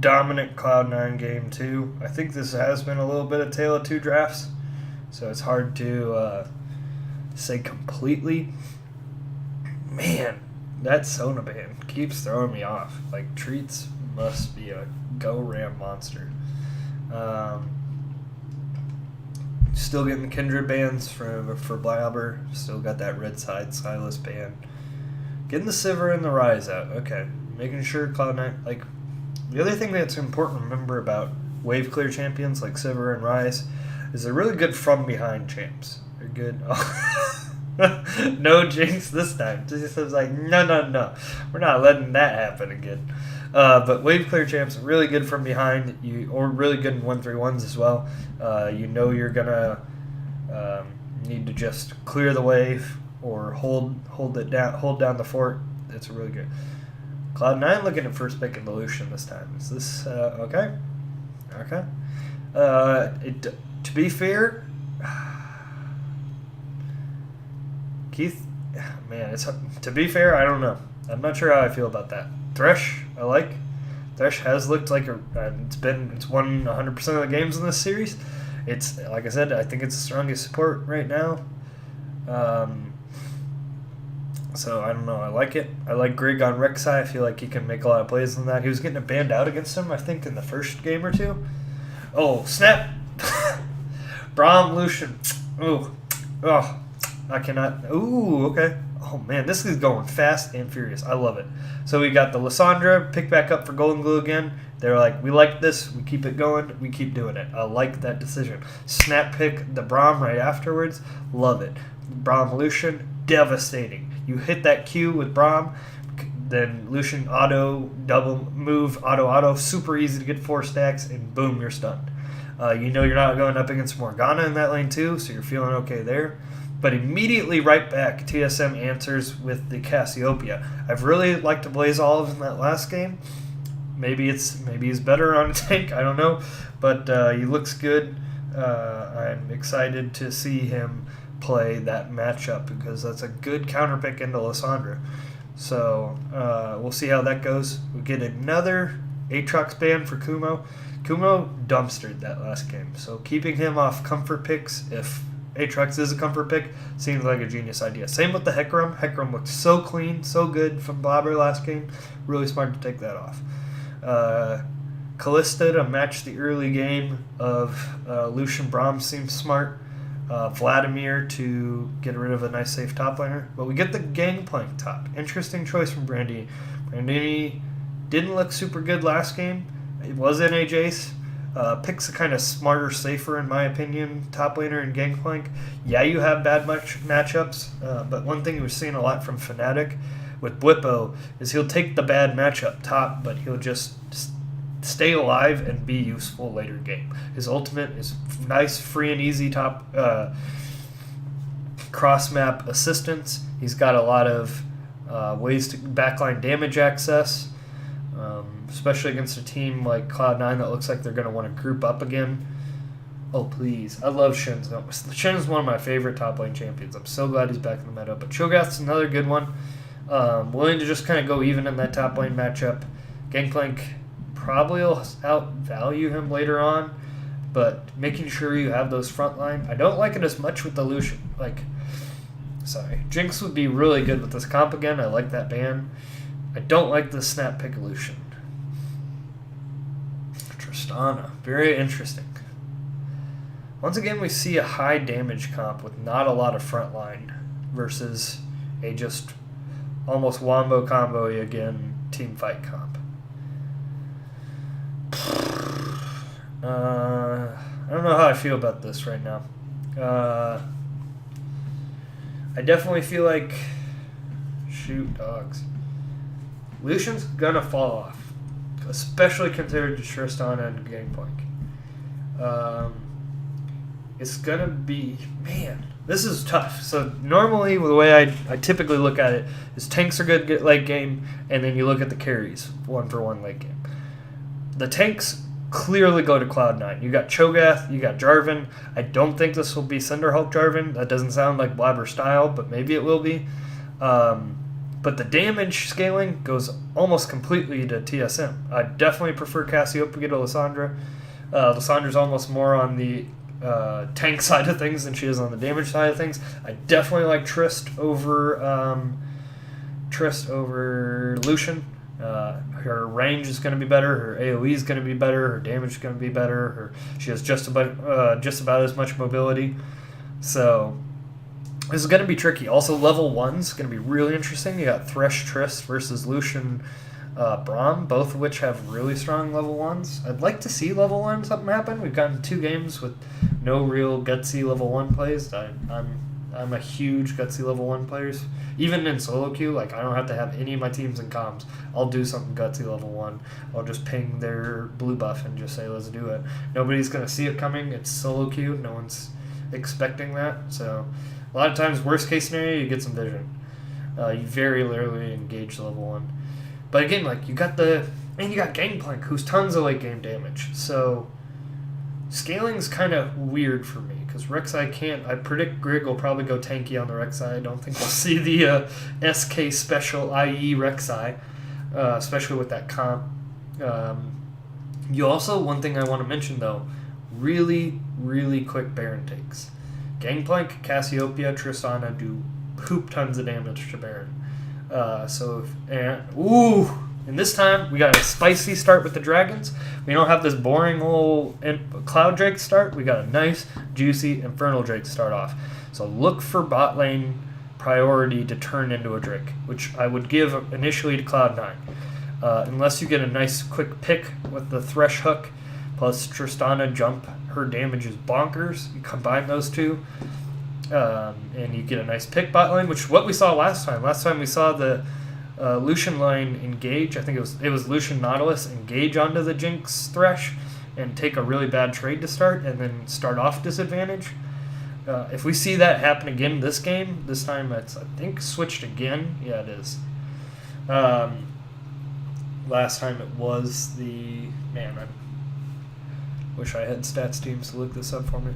dominant Cloud9 game too. I think this has been a little bit of tale of two drafts, so it's hard to say completely. Man, that Sona band keeps throwing me off. Like, Treats must be a go-ram monster. Still getting Kindred bands for Blabber. Still got that Red Side Silas band. Getting the Sivir and the Rise out. Okay. Making sure Cloud9... Like, the other thing that's important to remember about wave clear champions like Sivir and Rise is they're really good from behind champs. They're good... No Jinx this time. Just was like, no. We're not letting that happen again. But wave clear champs are really good from behind, or really good in 1-3-1s as well. You know you're gonna need to just clear the wave or hold down the fort. It's really good. Cloud9 looking at first pick in the Lucian this time. Is this okay? Okay. To be fair, Keith, man, to be fair, I don't know. I'm not sure how I feel about that. Thresh, I like. Thresh has looked like it's won 100% of the games in this series. It's, like I said, I think it's the strongest support right now. So I don't know. I like it. I like Grig on Rek'Sai. I feel like he can make a lot of plays on that. He was getting a banned out against him, I think, in the first game or two. Oh, snap! Braum, Lucian. Ooh. Oh. I cannot. Ooh, okay. Oh, man, this is going fast and furious. I love it. So we got the Lissandra pick back up for Golden Glue again. They're like, we like this. We keep it going. We keep doing it. I like that decision. Snap pick the Braum right afterwards. Love it. Braum, Lucian, devastating. You hit that Q with Braum, then Lucian auto, double move, auto, super easy to get 4 stacks, and boom, you're stunned. You know you're not going up against Morgana in that lane too, so you're feeling okay there. But immediately right back, TSM answers with the Cassiopeia. I've really liked to Blaze Olive in that last game. Maybe he's better on a tank, I don't know. But he looks good. I'm excited to see him play that matchup because that's a good counter pick into Lissandra. So we'll see how that goes. We get another Aatrox ban for Kumo. Kumo dumpstered that last game. So keeping him off comfort picks, if Aatrox is a comfort pick, seems like a genius idea. Same with the Hecarim. Hecarim looked so clean, so good from Blabber last game. Really smart to take that off. Callista to match the early game of Lucian Braum seems smart. Vladimir to get rid of a nice safe top laner. But we get the Gangplank top. Interesting choice from Brandini. Brandini didn't look super good last game. It was in a Jace. Picks a kind of smarter, safer, in my opinion, top laner and Gangplank. Yeah, you have bad matchups, but one thing we've seen a lot from Fnatic with Bwipo is he'll take the bad matchup top, but he'll just stay alive and be useful later game. His ultimate is nice, free and easy top cross-map assistance. He's got a lot of ways to backline damage access. Especially against a team like Cloud9 that looks like they're going to want to group up again. Oh, please. I love Shen's. Shen's one of my favorite top lane champions. I'm so glad he's back in the meta. But Cho'Gath's another good one. Willing to just kind of go even in that top lane matchup. Gangplank probably will outvalue him later on, but making sure you have those front line. I don't like it as much with the Lucian. Jinx would be really good with this comp again. I like that ban. I don't like the snap pick Lucian. Tristana, very interesting. Once again, we see a high damage comp with not a lot of front line versus a just almost wombo combo again team fight comp. I don't know how I feel about this right now. I definitely feel like Lucian's gonna fall off, especially compared to Tristana and Gangplank. It's gonna be, man, this is tough. So normally the way I typically look at it is tanks are good late game, and then you look at the carries 1-for-1 late game. The tanks clearly go to Cloud9. You got Cho'Gath, you got Jarvan. I don't think this will be Cinderhulk Jarvan. That doesn't sound like Blabber style, but maybe it will be. But But the damage scaling goes almost completely to TSM. I definitely prefer Cassiopeia to Lissandra. Lissandra's almost more on the tank side of things than she is on the damage side of things. I definitely like Trist over Lucian. Her range is going to be better. Her AoE is going to be better. Her damage is going to be better. She has just about as much mobility. So this is going to be tricky. Also, level 1's going to be really interesting. You got Thresh Trist versus Lucian Braum, both of which have really strong level 1's. I'd like to see level 1 something happen. We've gotten 2 games with no real gutsy level 1 plays. I'm a huge gutsy level 1 players. Even in solo queue, like I don't have to have any of my teams in comms. I'll do something gutsy level 1. I'll just ping their blue buff and just say, let's do it. Nobody's going to see it coming. It's solo queue. No one's expecting that. So a lot of times, worst case scenario, you get some vision. You very rarely engage level 1. But again, like you got Gangplank, who's tons of late game damage. So scaling's kind of weird for me. Because Rek'Sai can't. I predict Grig will probably go tanky on the Rek'Sai. I don't think we'll see the SK special, i.e. Rek'Sai, especially with that comp. You also, one thing I want to mention though, really, really quick Baron takes. Gangplank, Cassiopeia, Tristana do poop tons of damage to Baron. And this time we got a spicy start with the dragons. We don't have this boring old Cloud Drake start. We got a nice, juicy Infernal Drake to start off. So look for bot lane priority to turn into a Drake, which I would give initially to Cloud9. Unless you get a nice quick pick with the Thresh Hook plus Tristana jump. Her damage is bonkers. You combine those two, and you get a nice pick bot lane, which is what we saw last time. Last time we saw the Lucian line engage. I think it was Lucian Nautilus engage onto the Jinx Thresh and take a really bad trade to start and then start off disadvantage. If we see that happen again this game, this time it's I think switched again. Yeah, it is. Last time it was the I wish I had stats teams to look this up for me.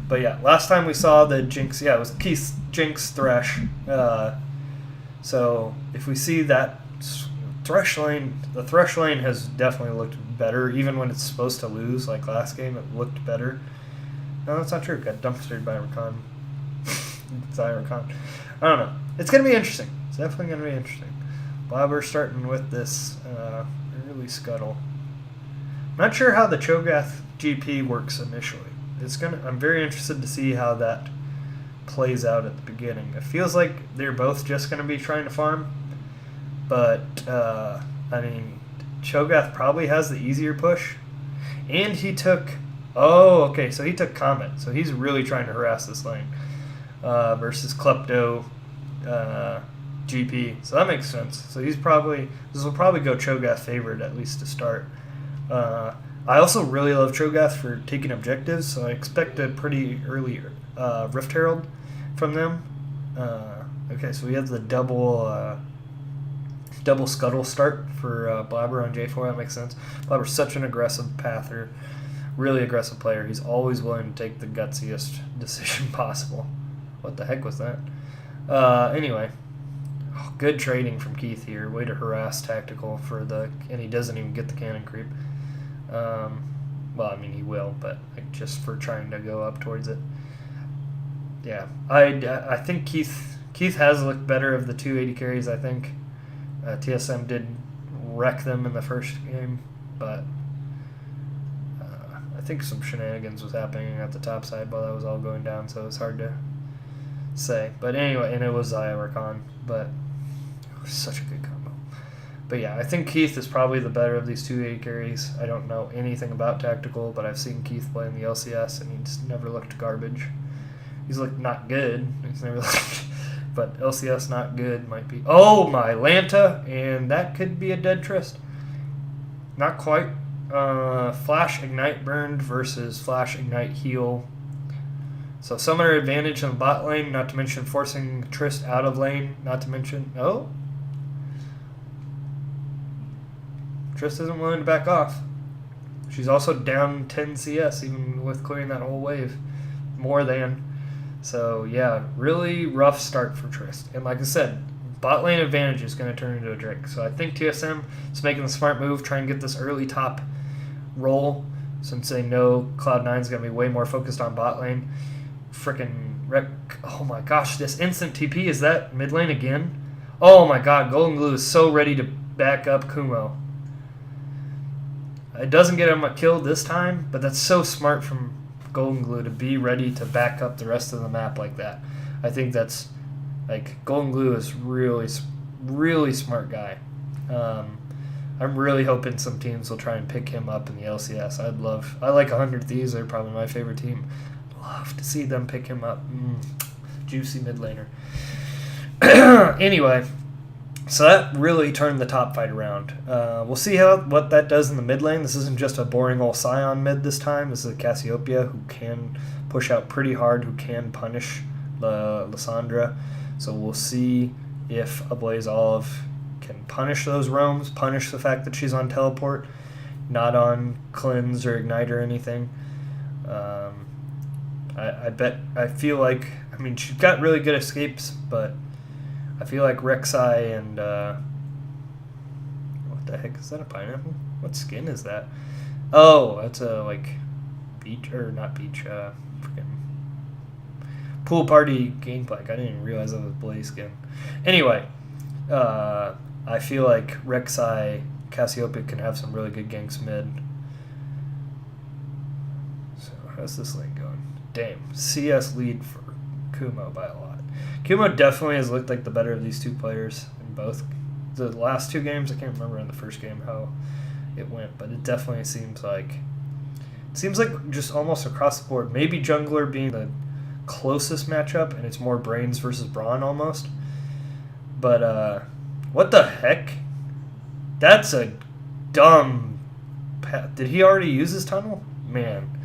But yeah, last time we saw the Jinx. Yeah, it was Keith's Jinx Thresh. So if we see that Thresh lane, the Thresh lane has definitely looked better. Even when it's supposed to lose, like last game, it looked better. No, that's not true. It got dumpstered by Rakan. Rakan. I don't know. It's going to be interesting. It's definitely going to be interesting. Blabber starting with this early scuttle. I'm not sure how the Cho'Gath GP works initially. I'm very interested to see how that plays out at the beginning. It feels like they're both just going to be trying to farm, but Cho'Gath probably has the easier push, and he took so he took Comet, so he's really trying to harass this lane versus Klepto GP, so that makes sense. So this will probably go Cho'Gath favored at least to start. I also really love Cho'Gath for taking objectives, so I expect a pretty early Rift Herald from them. Okay, so we have the double scuttle start for Blabber on J4. That makes sense. Blabber's such an aggressive pather, really aggressive player. He's always willing to take the gutsiest decision possible. What the heck was that? Anyway, good trading from Keith here. Way to harass tactical and he doesn't even get the cannon creep. Well, I mean he will, but just for trying to go up towards it. Yeah, I think Keith has looked better of the 280 carries. I think TSM did wreck them in the first game, but I think some shenanigans was happening at the top side while that was all going down, so it's hard to say. But anyway, and it was Rakan, but it was such a good combo. But yeah, I think Keith is probably the better of these 280 carries. I don't know anything about tactical, but I've seen Keith play in the LCS, and he's never looked garbage. He's looked not good. He's never looked, but LCS not good might be. Oh my Lanta, and that could be a dead Trist. Not quite. Flash Ignite burned versus Flash Ignite heal. So summoner advantage in the bot lane, not to mention forcing Trist out of lane, not to mention Trist isn't willing to back off. She's also down 10 CS even with clearing that whole wave. More than. So yeah, really rough start for Trist. And like I said, Bot lane advantage is going to turn into a drink. So I think TSM is making the smart move, try and get this early top roll, since they know Cloud9 is going to be way more focused on bot lane. Freaking wreck. Oh my gosh, this instant TP, is that mid lane again? Oh my god, Golden Glue is so ready to back up Kumo. It doesn't get him a kill this time, but that's so smart from Golden Glue to be ready to back up the rest of the map like that. I think that's, like, Golden Glue is really smart guy. I'm really hoping some teams will try and pick him up in the LCS. I like 100 Thieves, they're probably my favorite team. Love to see them pick him up. Juicy mid laner. Anyway, so that really turned the top fight around. We'll see what that does in the mid lane. This isn't just a boring old Scion mid this time. This is a Cassiopeia who can push out pretty hard, who can punish Lissandra. So we'll see if Ablaze Olive can punish those roams, punish the fact that she's on teleport, not on cleanse or ignite or anything. I feel like, I mean, she's got really good escapes, but I feel like Rek'Sai and what the heck is that, a pineapple? What skin is that? Oh, that's a like beach, or not beach, freaking pool party game plank. I didn't even realize that was Blaze skin. Anyway, I feel like Rek'Sai, Cassiopeia can have some really good ganks mid. So how's this lane going? Damn, CS lead for Kumo by a lot. Kumo definitely has looked like the better of these two players in both the last two games. I can't remember in the first game how it went, but it definitely seems like just almost across the board. Maybe jungler being the closest matchup, and it's more brains versus brawn almost. But what the heck? That's a dumb. Did he already use his tunnel? Man.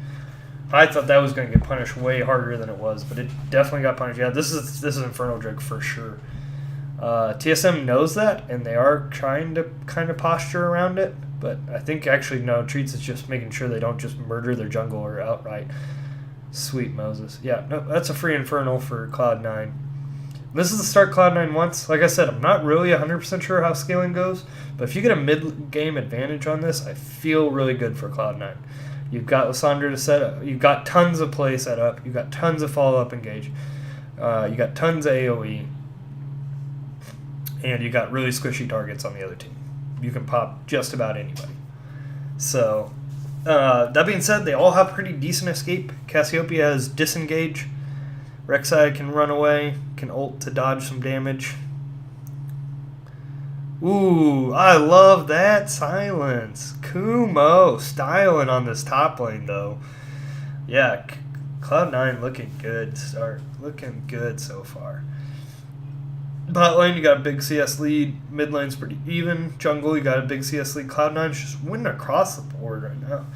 I thought that was going to get punished way harder than it was, but it definitely got punished. Yeah, this is Infernal Drake for sure. TSM knows that, and they are trying to kind of posture around it, but I think actually no, Treats is just making sure they don't just murder their jungler outright. Sweet Moses. Yeah, no, that's a free Infernal for Cloud9. This is the start Cloud9 wants. Like I said, I'm not really 100% sure how scaling goes, but if you get a mid-game advantage on this, I feel really good for Cloud9. You've got Lissandra to set up. You've got tons of play set up. You've got tons of follow-up engage. You got tons of AoE. And you got really squishy targets on the other team. You can pop just about anybody. So, that being said, they all have pretty decent escape. Cassiopeia has disengage. Rek'Sai can run away, can ult to dodge some damage. Ooh, I love that silence. Kumo styling on this top lane, though. Yeah, Cloud9 looking good. Looking good so far. Bot lane, you got a big CS lead. Mid lane's pretty even. Jungle, you got a big CS lead. Cloud9's just winning across the board right now.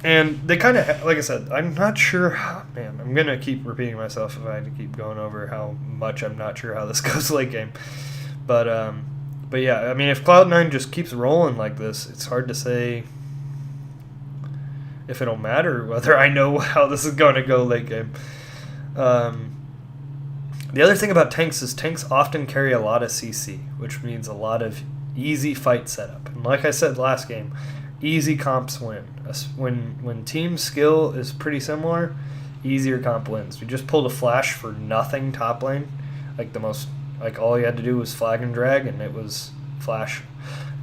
And they kind of, like I said, I'm not sure how, man, I'm going to keep repeating myself if I had to keep going over how much I'm not sure how this goes late game. But yeah, I mean, if Cloud9 just keeps rolling like this, it's hard to say if it'll matter whether I know how this is going to go late game. The other thing about tanks is tanks often carry a lot of CC, which means a lot of easy fight setup. And like I said last game, easy comps win. When team skill is pretty similar, easier comp wins. We just pulled a flash for nothing top lane, like all you had to do was flag and drag, and it was flash.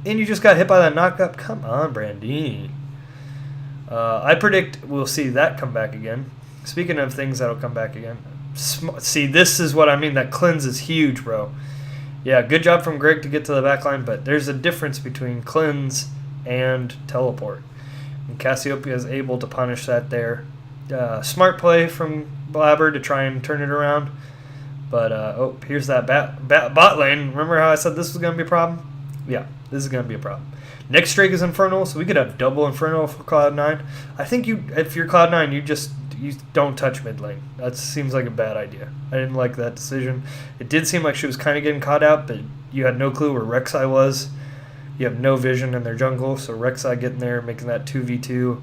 And you just got hit by that knockup. Come on, Brandini. I predict we'll see that come back again. Speaking of things that'll come back again, see, this is what I mean. That cleanse is huge, bro. Yeah, good job from Greg to get to the back line, but there's a difference between cleanse and teleport. And Cassiopeia is able to punish that there. Smart play from Blabber to try and turn it around. But, here's that bot lane. Remember how I said this was going to be a problem? Yeah, this is going to be a problem. Next Drake is Infernal, so we could have double Infernal for Cloud9. I think if you're Cloud9, you don't touch mid lane. That seems like a bad idea. I didn't like that decision. It did seem like she was kind of getting caught out, but you had no clue where Rek'Sai was. You have no vision in their jungle, so Rek'Sai getting there, making that 2v2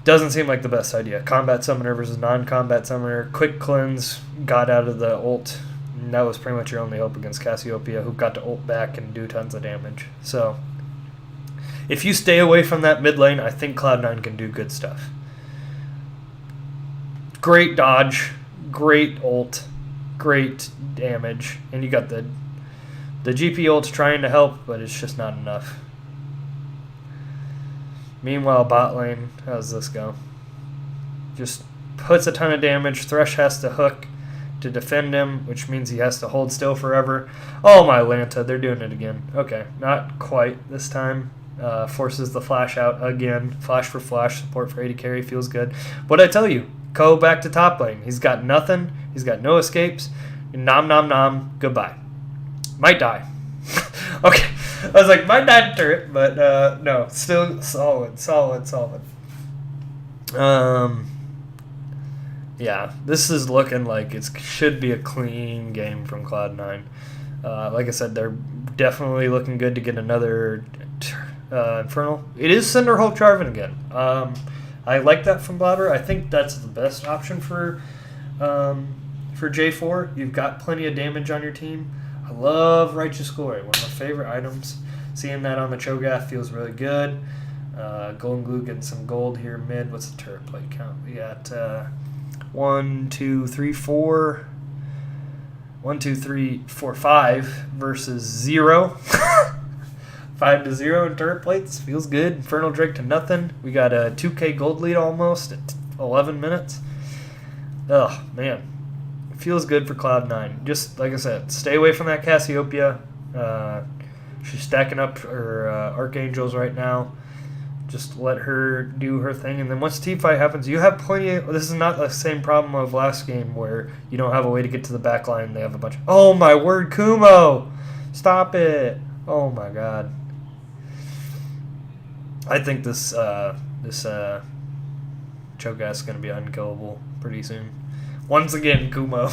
doesn't seem like the best idea. Combat summoner versus non-combat summoner. Quick cleanse, got out of the ult And that was pretty much your only hope against Cassiopeia, who got to ult back and do tons of damage. So, if you stay away from that mid lane, I think Cloud9 can do good stuff. Great dodge, great ult, great damage, and you got the GP ult trying to help, but it's just not enough. Meanwhile, bot lane, how's this go? Just puts a ton of damage. Thresh has to hook to defend him, which means he has to hold still forever. Oh my Lanta, they're doing it again. Okay, not quite this time. Forces the flash out again. Flash for flash, support for AD carry, feels good. What'd I tell you? Go back to top lane. He's got nothing. He's got no escapes. Nom nom nom, goodbye. Might die. Okay, I was like, might die to turret, but no, still solid. Yeah, this is looking like it should be a clean game from Cloud9. Like I said, they're definitely looking good to get another Infernal. It is Cinderhulk Jarvan again. I like that from Blabber. I think that's the best option for J4. You've got plenty of damage on your team. I love Righteous Glory, one of my favorite items. Seeing that on the Cho'Gath feels really good. Golden Glue getting some gold here mid. What's the turret plate count? We got 1, 2, 3, 4. 1, 2, 3, 4, 5 versus 0. 5 to 0 in turret plates. Feels good. Infernal Drake to nothing. We got a 2K gold lead almost at 11 minutes. Oh, man. Feels good for Cloud9. Just like I said, stay away from that Cassiopeia. She's stacking up her Archangels right now. Just let her do her thing. And then once team fight happens, you have plenty of... This is not the same problem of last game where you don't have a way to get to the back line. They have a bunch of... Oh, my word, Kumo! Stop it! Oh, my God. I think this Cho'Gath's going to be unkillable pretty soon. Once again, Kumo.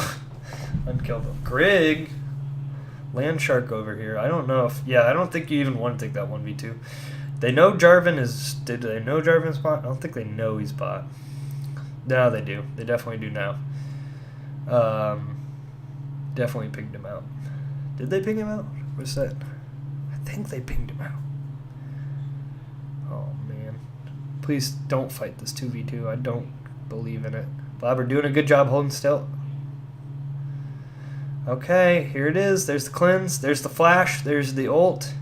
Unkillable. Grig. Landshark over here. I don't know if... Yeah, I don't think you even want to take that 1v2. They know Jarvan is... Did they know Jarvan's bot? I don't think they know he's bot. No, they do. They definitely do now. Definitely pinged him out. Did they ping him out? What's that? I think they pinged him out. Oh, man. Please don't fight this 2v2. I don't believe in it. Blabber doing a good job holding still. Okay, here it is. There's the cleanse. There's the flash. There's the ult.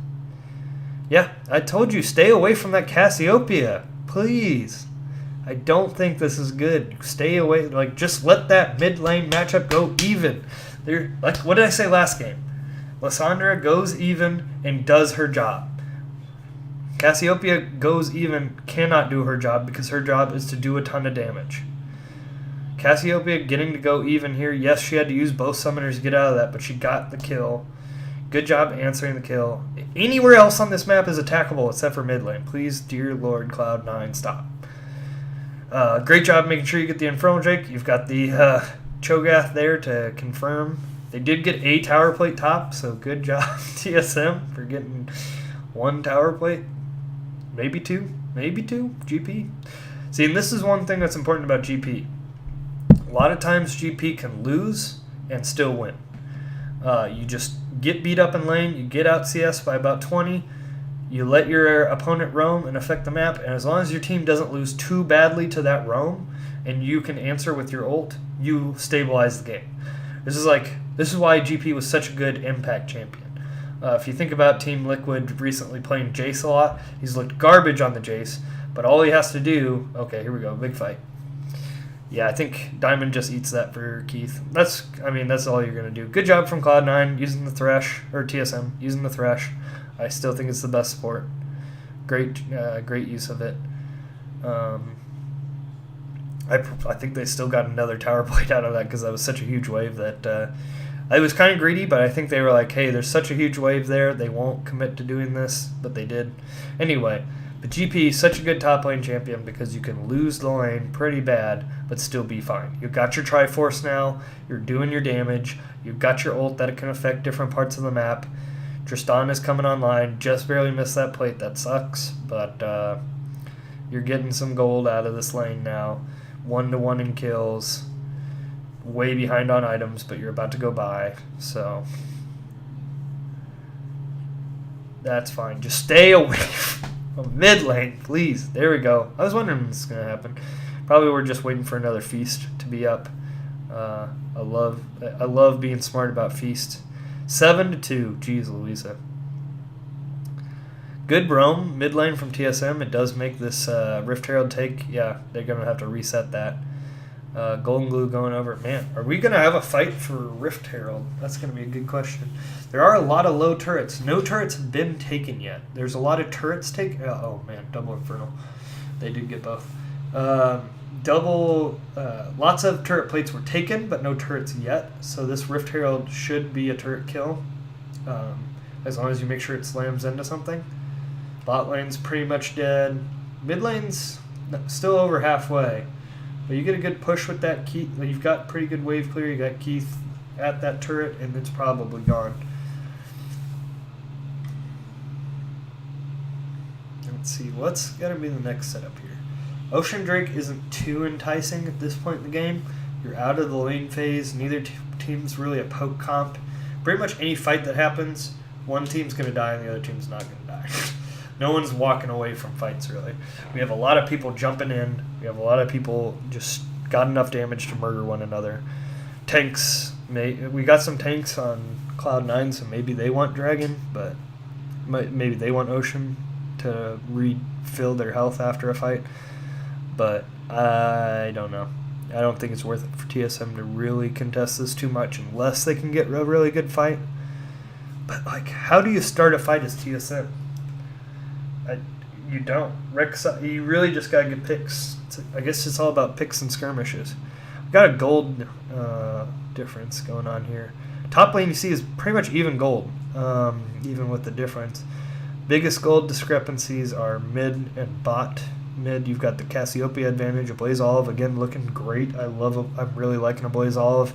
Yeah, I told you, stay away from that Cassiopeia. Please. I don't think this is good. Stay away. Like, just let that mid lane matchup go even. Like, what did I say last game? Lissandra goes even and does her job. Cassiopeia goes even, cannot do her job because her job is to do a ton of damage. Cassiopeia getting to go even here. Yes, she had to use both summoners to get out of that, but she got the kill. Good job answering the kill. Anywhere else on this map is attackable except for mid lane. Please, dear Lord, Cloud9, stop. Great job making sure you get the Infernal Drake. You've got the Cho'Gath there to confirm. They did get a tower plate top, so good job, TSM, for getting one tower plate. Maybe two, GP. See, and this is one thing that's important about GP. A lot of times GP can lose and still win. You just get beat up in lane, you get out CS by about 20, you let your opponent roam and affect the map, and as long as your team doesn't lose too badly to that roam, and you can answer with your ult, you stabilize the game. This is why GP was such a good impact champion. If you think about Team Liquid recently playing Jace a lot, he's looked garbage on the Jace, but all he has to do... Okay, here we go, big fight. Yeah, I think Diamond just eats that for Keith. That's all you're going to do. Good job from Cloud9 using the Thresh, or TSM, using the Thresh. I still think it's the best support. Great use of it. I think they still got another tower plate out of that because that was such a huge wave that I was kind of greedy, but I think they were like, hey, there's such a huge wave there, they won't commit to doing this, but they did. Anyway, but GP is such a good top lane champion because you can lose the lane pretty bad, but still be fine. You've got your Triforce now, you're doing your damage, you've got your ult that can affect different parts of the map. Tristan is coming online, just barely missed that plate, that sucks, but you're getting some gold out of this lane now. 1-to-1 in kills. way behind on items, but you're about to go buy, so that's fine. Just stay away from mid lane, please. There we go. I was wondering when this is going to happen. Probably we're just waiting for another feast to be up. I love being smart about feast. 7-2. Jeez Louisa. Good roam mid lane from TSM. It does make this Rift Herald take. Yeah, they're going to have to reset that. Golden Glue going over. Man, are we going to have a fight for Rift Herald? That's going to be a good question. There are a lot of low turrets. No turrets have been taken yet. There's a lot of turrets taken. Oh, man, double Infernal. They did get both. Lots of turret plates were taken, but no turrets yet. So this Rift Herald should be a turret kill, as long as you make sure it slams into something. Bot lane's pretty much dead. Mid lane's still over halfway, but you get a good push with that Keith. You've got pretty good wave clear. You got Keith at that turret, and it's probably gone. Let's see what's gonna be the next setup here. Ocean Drake isn't too enticing at this point in the game. You're out of the lane phase. Neither team's really a poke comp. Pretty much any fight that happens, one team's going to die and the other team's not going to die. No one's walking away from fights, really. We have a lot of people jumping in. We have a lot of people just got enough damage to murder one another. Tanks, we got some tanks on Cloud9, so maybe they want Dragon, but maybe they want Ocean to refill their health after a fight. But I don't know. I don't think it's worth it for TSM to really contest this too much unless they can get a really good fight. But, like, how do you start a fight as TSM? You don't. You really just got to get picks. I guess it's all about picks and skirmishes. We've got a gold difference going on here. Top lane you see is pretty much even gold, even with the difference. Biggest gold discrepancies are mid and bot. Mid, you've got the Cassiopeia advantage. A Blaze Olive, again, looking great. I'm really liking a Blaze Olive.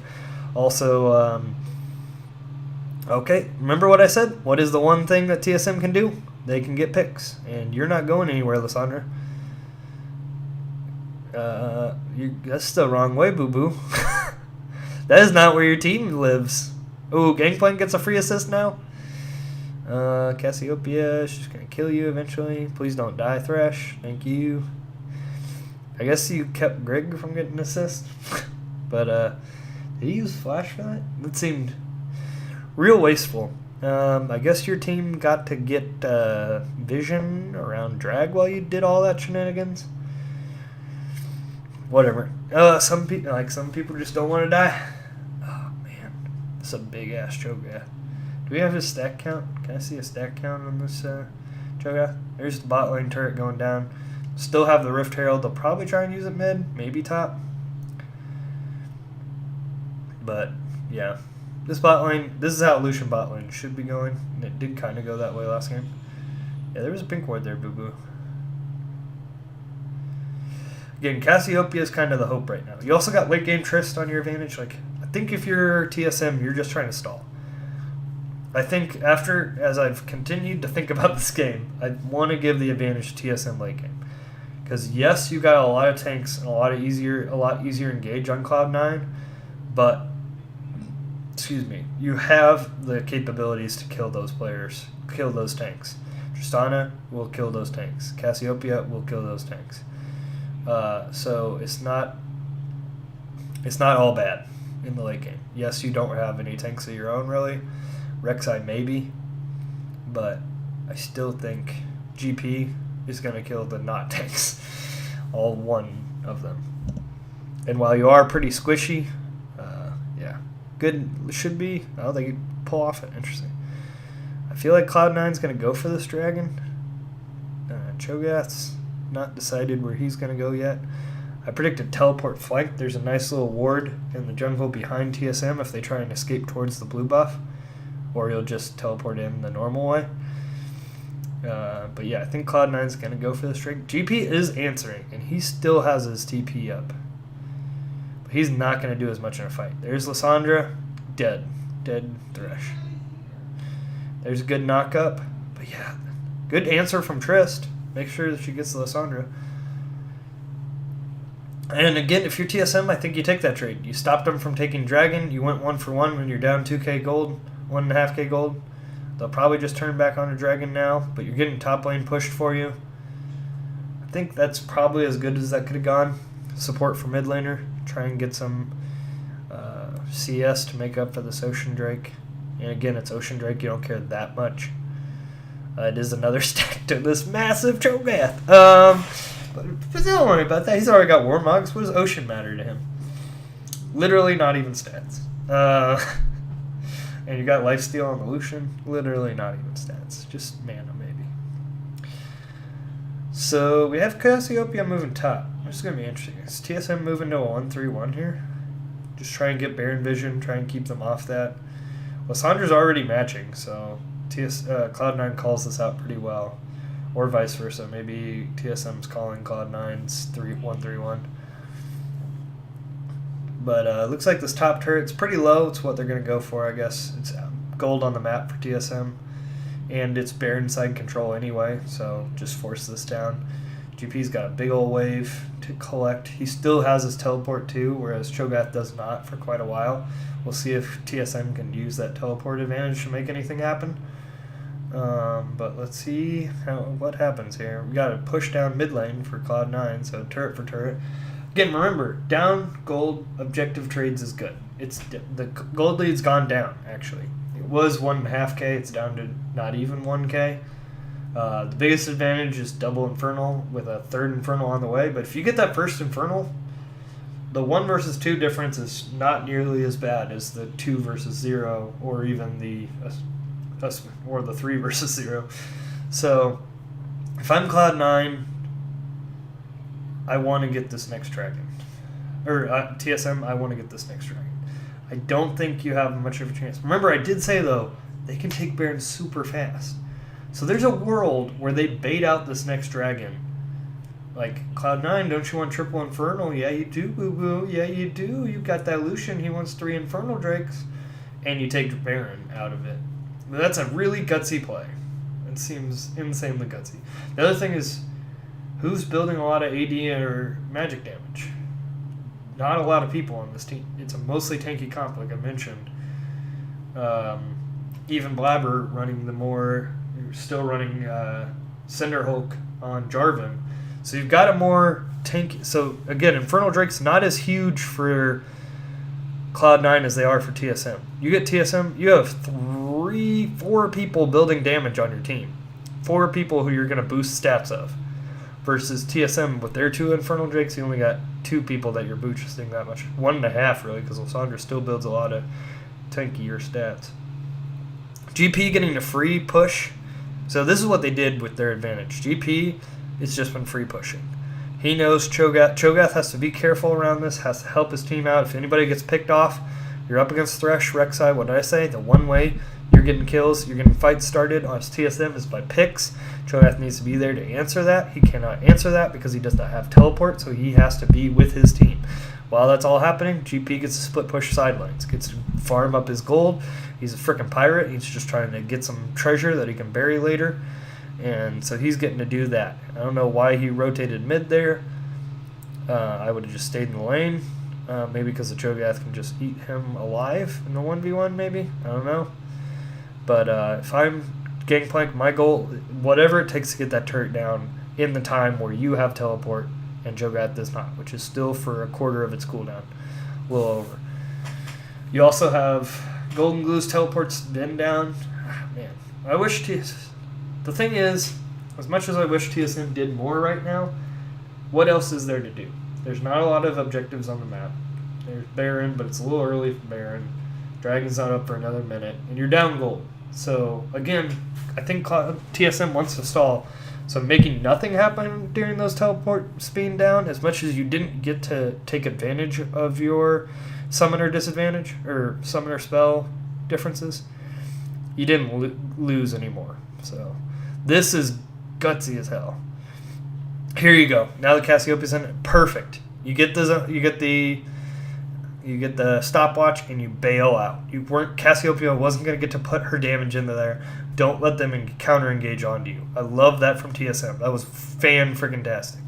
Also, okay, remember what I said? What is the one thing that TSM can do? They can get picks, and you're not going anywhere, Lysandra. That's the wrong way, boo-boo. That is not where your team lives. Ooh, Gangplank gets a free assist now. Cassiopeia, she's going to kill you eventually. Please don't die, Thresh. Thank you. I guess you kept Greg from getting an assist. But, did he use Flash for that? That seemed real wasteful. I guess your team got to get vision around drag while you did all that shenanigans. Whatever. Some people just don't want to die. Oh, man. This is a big-ass Cho'Gath. Do we have his stack count? Can I see a stack count on this Cho'Gath? There's the bot lane turret going down. Still have the Rift Herald. They'll probably try and use it mid, maybe top. But, yeah. This bot lane, this is how Lucian bot lane should be going. And it did kind of go that way last game. Yeah, there was a pink ward there, boo-boo. Again, Cassiopeia is kind of the hope right now. You also got late game Trist on your advantage. Like, I think if you're TSM, you're just trying to stall. I think as I've continued to think about this game, I want to give the advantage to TSM late game. Because yes, you got a lot of tanks and a lot easier to engage on Cloud9, but you have the capabilities to kill those players, kill those tanks. Tristana will kill those tanks. Cassiopeia will kill those tanks. So it's not all bad in the late game. Yes, you don't have any tanks of your own really. Rek'Sai maybe, but I still think GP is going to kill the not tanks, all one of them. And while you are pretty squishy, yeah, good should be. Oh, they pull off it. Interesting. I feel like Cloud9's going to go for this dragon. Cho'Gath's not decided where he's going to go yet. I predicted teleport flank. There's a nice little ward in the jungle behind TSM if they try and escape towards the blue buff. Or you'll just teleport in the normal way. But yeah, I think Cloud9's going to go for this trick. GP is answering, and he still has his TP up. But he's not going to do as much in a fight. There's Lysandra, dead. Dead Thresh. There's a good knock-up. But yeah, good answer from Trist. Make sure that she gets the Lysandra. And again, if you're TSM, I think you take that trade. You stopped them from taking Dragon. You went 1-for-1 when you're down 2k gold, 1.5k gold. They'll probably just turn back on a Dragon now, but you're getting top lane pushed for you. I think that's probably as good as that could have gone. Support for mid laner. Try and get some CS to make up for this Ocean Drake. And again, it's Ocean Drake. You don't care that much. It is another stack to this massive Cho'Gath. But don't worry about that. He's already got Warmogs. What does Ocean matter to him? Literally not even stats. And you got Lifesteal on the Lucian. Literally not even stats. Just mana, maybe. So we have Cassiopeia moving top. This is going to be interesting. Is TSM moving to a 1-3-1 here? Just try and get Baron Vision. Try and keep them off that. Well, Sandra's already matching, so Cloud9 calls this out pretty well. Or vice versa. Maybe TSM's calling Cloud9's 1-3-1. But it looks like this top turret's pretty low. It's what they're going to go for, I guess. It's gold on the map for TSM. And it's Baron side control anyway, so just force this down. GP's got a big old wave to collect. He still has his teleport too, whereas Cho'Gath does not for quite a while. We'll see if TSM can use that teleport advantage to make anything happen. But let's see what happens here. We got to push down mid lane for Cloud9, so turret for turret. Again, remember, down gold objective trades is good. It's the gold lead's gone down, actually. It was 1.5k, it's down to not even 1k. The biggest advantage is double Infernal with a third Infernal on the way, but if you get that first Infernal, the 1 versus 2 difference is not nearly as bad as the 2 versus 0 or even the 3 versus 0. So if I'm Cloud9, I want to get this next dragon. Or TSM, I want to get this next dragon. I don't think you have much of a chance. Remember, I did say, though, they can take Baron super fast. So there's a world where they bait out this next dragon. Like, Cloud9, don't you want triple Infernal? Yeah, you do, boo-boo. Yeah, you do. You've got that Lucian. He wants 3 Infernal Drakes. And you take Baron out of it. But that's a really gutsy play. It seems insanely gutsy. The other thing is, who's building a lot of AD or magic damage? Not a lot of people on this team. It's a mostly tanky comp, like I mentioned. Even Blabber running still running Cinder Hulk on Jarvan. So you've got a more tanky. So again, Infernal Drake's not as huge for Cloud9 as they are for TSM. You get TSM, you have 4 people building damage on your team. 4 people who you're going to boost stats of. Versus TSM, with their 2 Infernal Drakes, you only got 2 people that you're boosting that much. 1.5, really, because Lysandra still builds a lot of tankier stats. GP getting a free push. So this is what they did with their advantage. GP has just been free pushing. He knows Cho'Gath. Cho'Gath has to be careful around this, has to help his team out. If anybody gets picked off, you're up against Thresh, Rek'Sai. What did I say? The one way you're getting kills, you're getting fights started on his TSM is by picks. Cho'Gath needs to be there to answer that. He cannot answer that because he does not have teleport, so he has to be with his team. While that's all happening, GP gets to split push sidelines, gets to farm up his gold. He's a freaking pirate. He's just trying to get some treasure that he can bury later. And so he's getting to do that. I don't know why he rotated mid there. I would have just stayed in the lane. Maybe because the Cho'Gath can just eat him alive in the 1v1, maybe. I don't know. But if I'm Gangplank, my goal, whatever it takes to get that turret down in the time where you have teleport and Cho'Gath does not, which is still for a quarter of its cooldown. A little over. You also have Golden Glue's teleport's been down. Man, I wish the thing is, as much as I wish TSM did more right now, what else is there to do? There's not a lot of objectives on the map. There's Baron, but it's a little early for Baron. Dragon's not up for another minute, and you're down gold. So, again, I think TSM wants to stall. So making nothing happen during those teleports being down, as much as you didn't get to take advantage of your summoner disadvantage, or summoner spell differences, you didn't lose anymore. So this is gutsy as hell. Here you go. Now the Cassiopeia's in it. Perfect. You get the stopwatch and you bail out. Cassiopeia wasn't going to get to put her damage into there. Don't let them counter engage onto you. I love that from TSM. That was fan-freaking-tastic.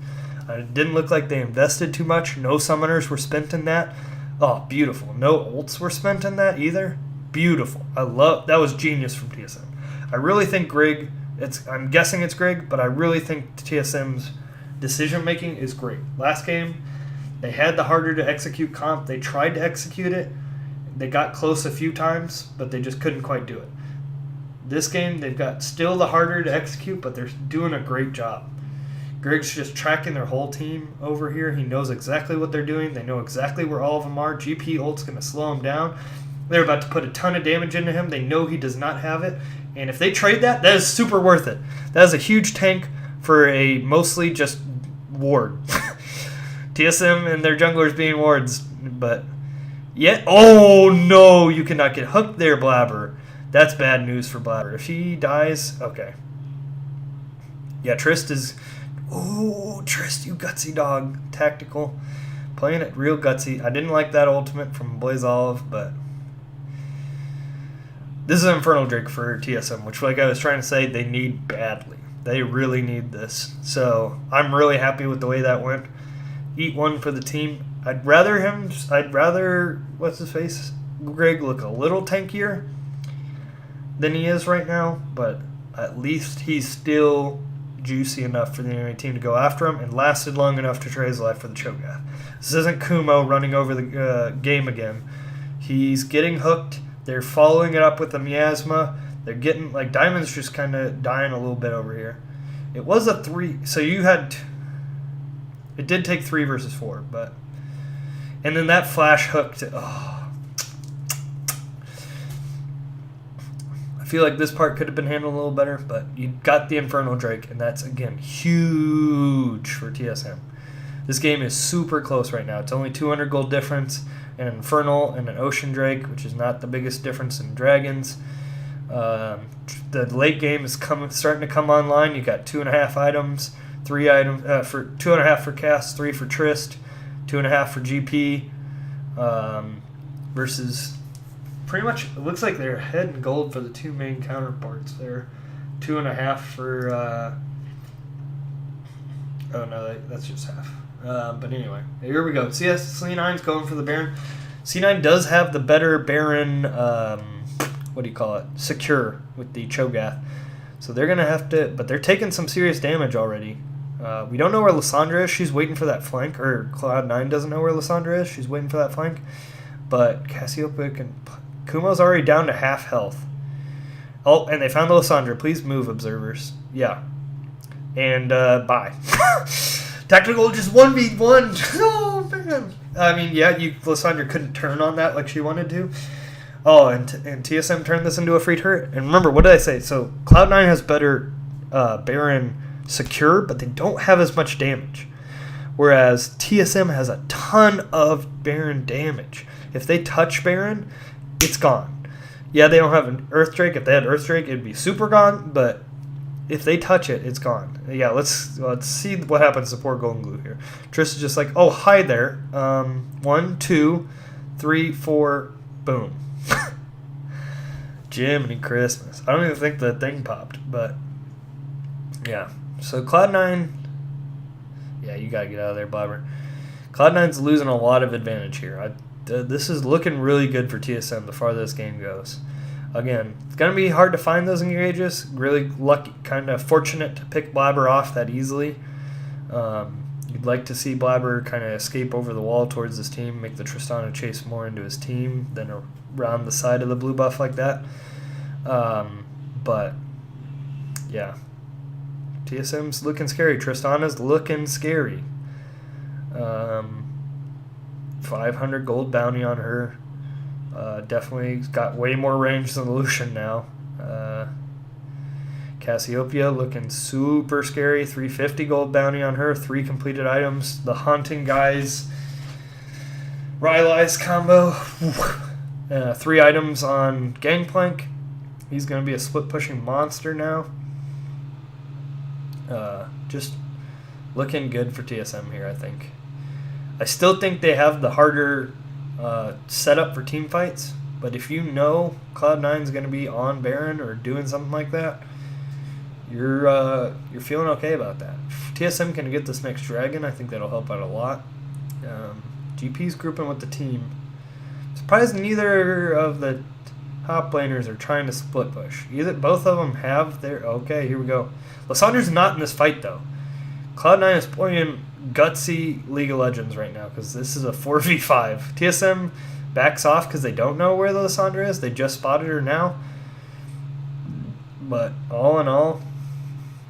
It didn't look like they invested too much. No summoners were spent in that. Oh, beautiful. No ults were spent in that either. Beautiful. That was genius from TSM. I really think Grig, I'm guessing it's Grig, but I really think TSM's decision making is great. Last game, they had the harder to execute comp. They tried to execute it. They got close a few times, but they just couldn't quite do it. This game, they've got still the harder to execute, but they're doing a great job. Grig's just tracking their whole team over here. He knows exactly what they're doing. They know exactly where all of them are. GP ult's going to slow him down. They're about to put a ton of damage into him. They know he does not have it. And if they trade that is super worth it. That is a huge tank for a mostly just ward. TSM and their junglers being wards. But yet, oh no, you cannot get hooked there, Blabber. That's bad news for Blabber. If he dies, okay. Yeah, Trist is... Ooh, Trist, you gutsy dog. Tactical. Playing it real gutsy. I didn't like that ultimate from Blaze Olive, but... This is Infernal Drake for TSM, which, like I was trying to say, they need badly. They really need this. So, I'm really happy with the way that went. Eat one for the team. I'd rather, what's his face? Grig look a little tankier than he is right now, but at least he's still juicy enough for the enemy team to go after him and lasted long enough to trade his life for the Cho'Gath. This isn't Kumo running over the game again. He's getting hooked. They're following it up with the miasma. They're getting, like, Diamond's just kind of dying a little bit over here. It was a 3, so you had, it did take 3 versus 4, but, and then that flash hooked, I feel like this part could have been handled a little better, but you got the Infernal Drake, and that's, again, huge for TSM. This game is super close right now. It's only 200 gold difference, an Infernal and an Ocean Drake, which is not the biggest difference in Dragons. The late game is starting to come online. You got 2.5 items, 3 items for 2.5 for Cass, 3 for Trist, 2.5 for GP, versus pretty much it looks like they're ahead in gold for the 2 main counterparts. They're 2.5 for. Oh no, that's just half. But anyway, here we go. C9's going for the Baron. C9 does have the better Baron, what do you call it, secure with the Cho'Gath. So they're going to have to, but they're taking some serious damage already. We don't know where Lissandra is. She's waiting for that flank, or Cloud9 doesn't know where Lissandra is. She's waiting for that flank. But Cassiopeia and Kumo's already down to half health. Oh, and they found the Lissandra. Please move, observers. Yeah. And bye. Tactical just 1v1. Oh, man. I mean, yeah, Lissandra couldn't turn on that like she wanted to. Oh, and TSM turned this into a free turret. And remember, what did I say? So Cloud9 has better Baron secure, but they don't have as much damage. Whereas TSM has a ton of Baron damage. If they touch Baron, it's gone. Yeah, they don't have an Earth Drake. If they had Earth Drake, it'd be super gone, but if they touch it, it's gone. Yeah, let's see what happens to poor Golden Glue here. Triss is just like, oh, hi there. 1, 2, 3, 4, boom. Jiminy Christmas. I don't even think the thing popped, but yeah. So Cloud9, yeah, you gotta get out of there, Blabber. Cloud9's losing a lot of advantage here. This is looking really good for TSM the farther this game goes. Again, it's going to be hard to find those engages. Really lucky, kind of fortunate to pick Blabber off that easily. You'd like to see Blabber kind of escape over the wall towards his team, make the Tristana chase more into his team than around the side of the blue buff like that. But, yeah. TSM's looking scary. Tristana's looking scary. 500 gold bounty on her. Definitely got way more range than Lucian now. Cassiopeia looking super scary. 350 gold bounty on her. 3 completed items. The Haunting Guys Rylai's combo. 3 items on Gangplank. He's going to be a split pushing monster now. Just looking good for TSM here, I think. I still think they have the harder setup for team fights, but if you know Cloud9's going to be on Baron or doing something like that, you're feeling okay about that. If TSM can get this next dragon, I think that'll help out a lot. GP's grouping with the team. Surprised neither of the top laners are trying to split push. Both of them have their... Okay, here we go. Lysandra's not in this fight, though. Cloud9 is playing gutsy League of Legends right now because this is a 4v5. TSM backs off because they don't know where the Lysandra is. They just spotted her now. But all in all...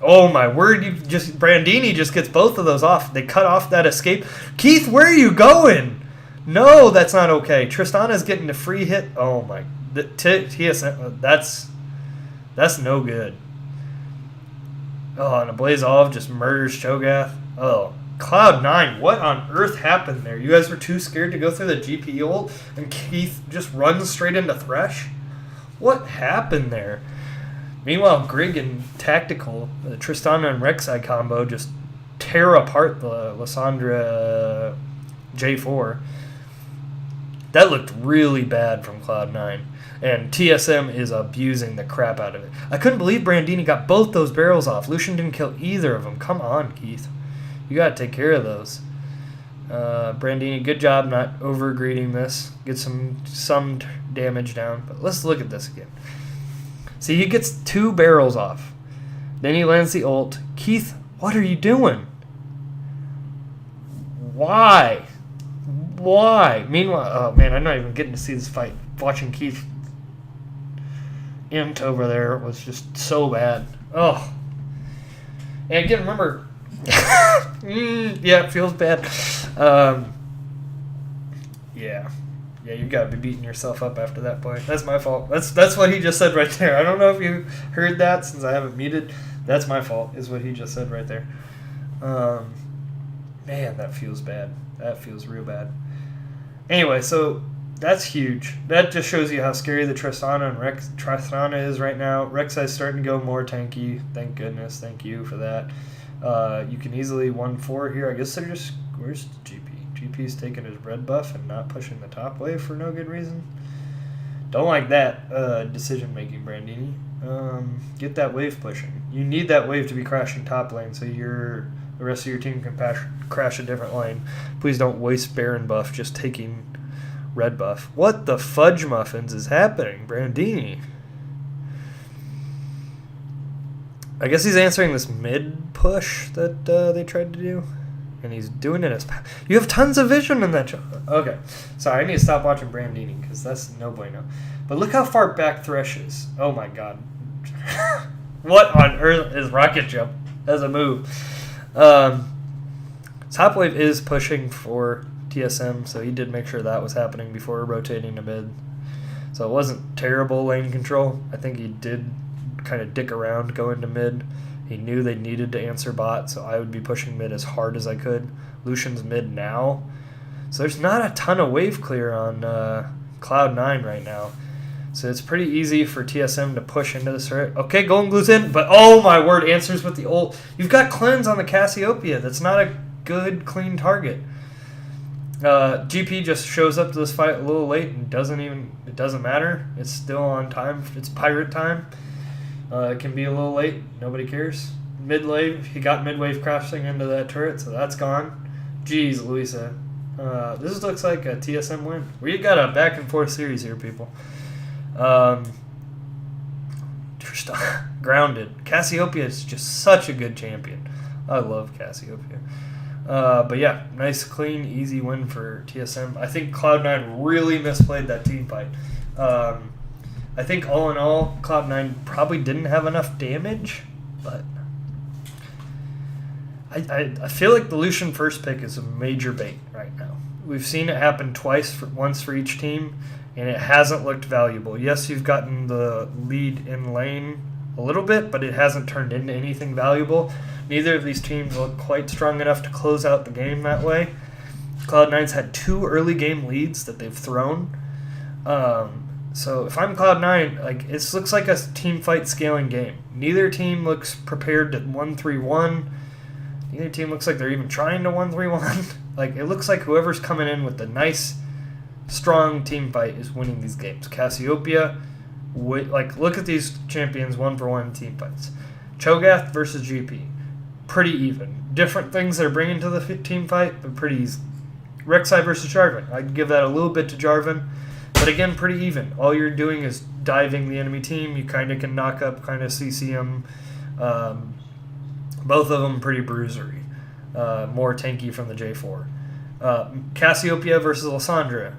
Oh, my word. Brandini just gets both of those off. They cut off that escape. Keith, where are you going? No, that's not okay. Tristana's getting a free hit. Oh, my... TSM, that's no good. Oh, and a Blazov just murders Cho'Gath. Oh, Cloud9, what on earth happened there? You guys were too scared to go through the GP ult, and Keith just runs straight into Thresh? What happened there? Meanwhile, Grig and Tactical, the Tristana and Rek'Sai combo, just tear apart the Lysandra J4. That looked really bad from Cloud9. And TSM is abusing the crap out of it. I couldn't believe Brandini got both those barrels off. Lucian didn't kill either of them. Come on, Keith. You got to take care of those. Brandini, good job not over-greeting this. Get some damage down. But let's look at this again. See, he gets 2 barrels off. Then he lands the ult. Keith, what are you doing? Why? Meanwhile, oh man, I'm not even getting to see this fight. Watching Keith int over there was just so bad. Oh. And again, remember, yeah, it feels bad. Yeah, you gotta be beating yourself up after that point. That's my fault. That's what he just said right there. I don't know if you heard that since I haven't muted. That's my fault, is what he just said right there. Man, that feels bad. That feels real bad. Anyway, so that's huge. That just shows you how scary the Tristana and Tristana is right now. Rek'Sai's starting to go more tanky. Thank goodness. Thank you for that. You can easily 1-4 here. I guess they're just... Where's GP? GP's taking his red buff and not pushing the top wave for no good reason. Don't like that decision-making, Brandini. Get that wave pushing. You need that wave to be crashing top lane so the rest of your team can crash a different lane. Please don't waste Baron buff just taking red buff. What the fudge muffins is happening, Brandini? I guess he's answering this mid push that they tried to do. And he's doing it as... You have tons of vision in that... Okay. Sorry, I need to stop watching Brandini because that's no bueno. But look how far back Thresh is. Oh my god. What on earth is Rocket Jump as a move? Top wave is pushing for TSM, so he did make sure that was happening before rotating to mid. So it wasn't terrible lane control. I think he did kind of dick around going to mid. He knew they needed to answer bot, so I would be pushing mid as hard as I could. Lucian's mid now. So there's not a ton of wave clear on Cloud9 right now. So it's pretty easy for TSM to push into this turret. Okay, Golden Glue's in, but oh my word, answers with the ult. You've got cleanse on the Cassiopeia. That's not a good, clean target. GP just shows up to this fight a little late and it doesn't matter. It's still on time. It's pirate time. It can be a little late. Nobody cares. Mid wave, he got mid wave crashing into that turret, so that's gone. Jeez, Louisa. This looks like a TSM win. We got a back and forth series here, people. Grounded. Cassiopeia is just such a good champion. I love Cassiopeia. But yeah, nice, clean, easy win for TSM. I think Cloud9 really misplayed that team fight. I think all in all, Cloud9 probably didn't have enough damage, but I feel like the Lucian first pick is a major bait right now. We've seen it happen once for each team, and it hasn't looked valuable. Yes, you've gotten the lead in lane a little bit, but it hasn't turned into anything valuable. Neither of these teams look quite strong enough to close out the game that way. Cloud9's had 2 early game leads that they've thrown. So if I'm Cloud9, it looks like a team fight scaling game. Neither team looks prepared to 1-3-1. Neither team looks like they're even trying to 1-3-1. It looks like whoever's coming in with the nice, strong team fight is winning these games. Cassiopeia, look at these champions 1-for-1 team fights. Cho'Gath versus GP. Pretty even. Different things they're bringing to the team fight, but pretty easy. Rek'Sai versus Jarvan. I'd give that a little bit to Jarvan, but again, pretty even. All you're doing is diving the enemy team. You kind of can knock up, kind of CC them. Both of them pretty bruisery. More tanky from the J4. Cassiopeia versus Lissandra.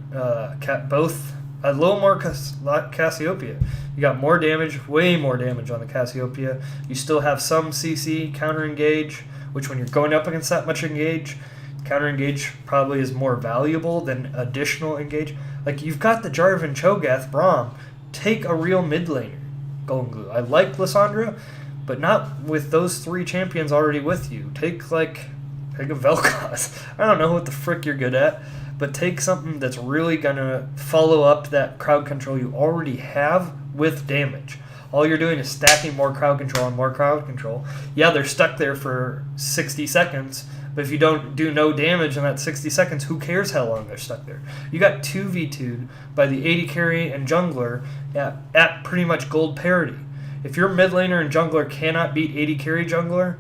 Both a little more Cassiopeia. You got more damage, way more damage on the Cassiopeia. You still have some CC, counter engage, which when you're going up against that much engage, counter engage probably is more valuable than additional engage. Like, you've got the Jarvan, Cho'Gath, Braum. Take a real mid laner, Golden Glue. I like Lissandra, but not with those 3 champions already with you. Take a Vel'Koz. I don't know what the frick you're good at, but take something that's really going to follow up that crowd control you already have with damage. All you're doing is stacking more crowd control and more crowd control. Yeah, they're stuck there for 60 seconds, but if you don't do no damage in that 60 seconds, who cares how long they're stuck there? You got 2v2'd by the AD carry and jungler at pretty much gold parity. If your mid laner and jungler cannot beat AD carry jungler,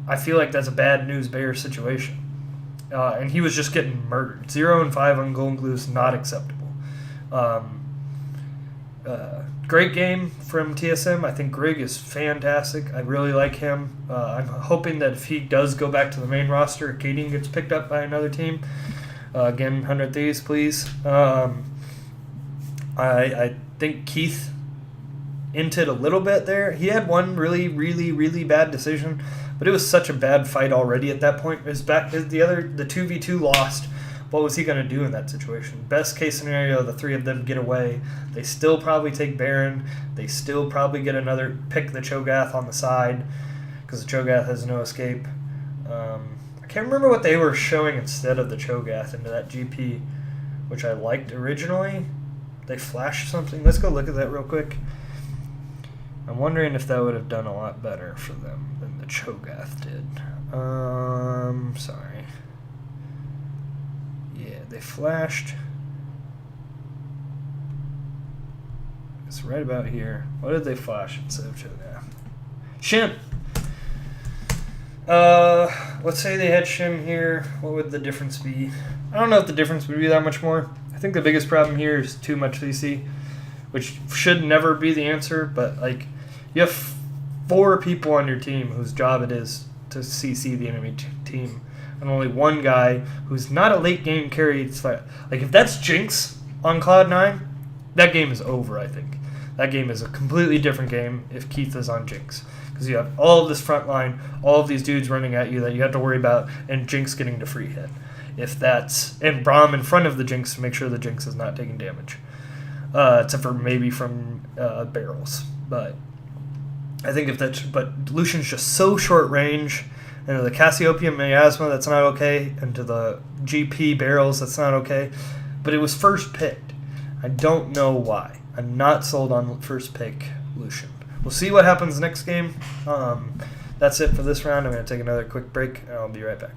I feel like that's a bad news bear situation. And he was just getting murdered. 0 and 5 on Golden Glue is not acceptable. Great game from TSM. I think Grig is fantastic. I really like him. I'm hoping that if he does go back to the main roster, Acadian gets picked up by another team. Again, 100 Thieves, please. I think Keith inted a little bit there. He had one really, really, really bad decision, but it was such a bad fight already at that point. The 2v2 lost. What was he going to do in that situation? Best case scenario, the 3 of them get away. They still probably take Baron. They still probably get pick the Cho'Gath on the side, because the Cho'Gath has no escape. I can't remember what they were showing instead of the Cho'Gath into that GP, which I liked originally. They flashed something. Let's go look at that real quick. I'm wondering if that would have done a lot better for them than the Cho'Gath did. Sorry. Yeah, they flashed. It's right about here. What did they flash instead of Cho'Gath? Shin! Let's say they had Shin here. What would the difference be? I don't know if the difference would be that much more. I think the biggest problem here is too much CC, which should never be the answer, but like, you have 4 people on your team whose job it is to CC the enemy team, and only one guy who's not a late game carry. Like, if that's Jinx on Cloud9, that game is over, I think. That game is a completely different game if Keith is on Jinx, because you have all of this front line, all of these dudes running at you that you have to worry about, and Jinx getting to free hit. And Braum in front of the Jinx to make sure the Jinx is not taking damage. Except for maybe from barrels. But I think but Lucian's just so short range, and to the Cassiopeia Miasma, that's not okay, and to the GP barrels, that's not okay. But it was first picked. I don't know why. I'm not sold on first pick Lucian. We'll see what happens next game. That's it for this round. I'm going to take another quick break, and I'll be right back.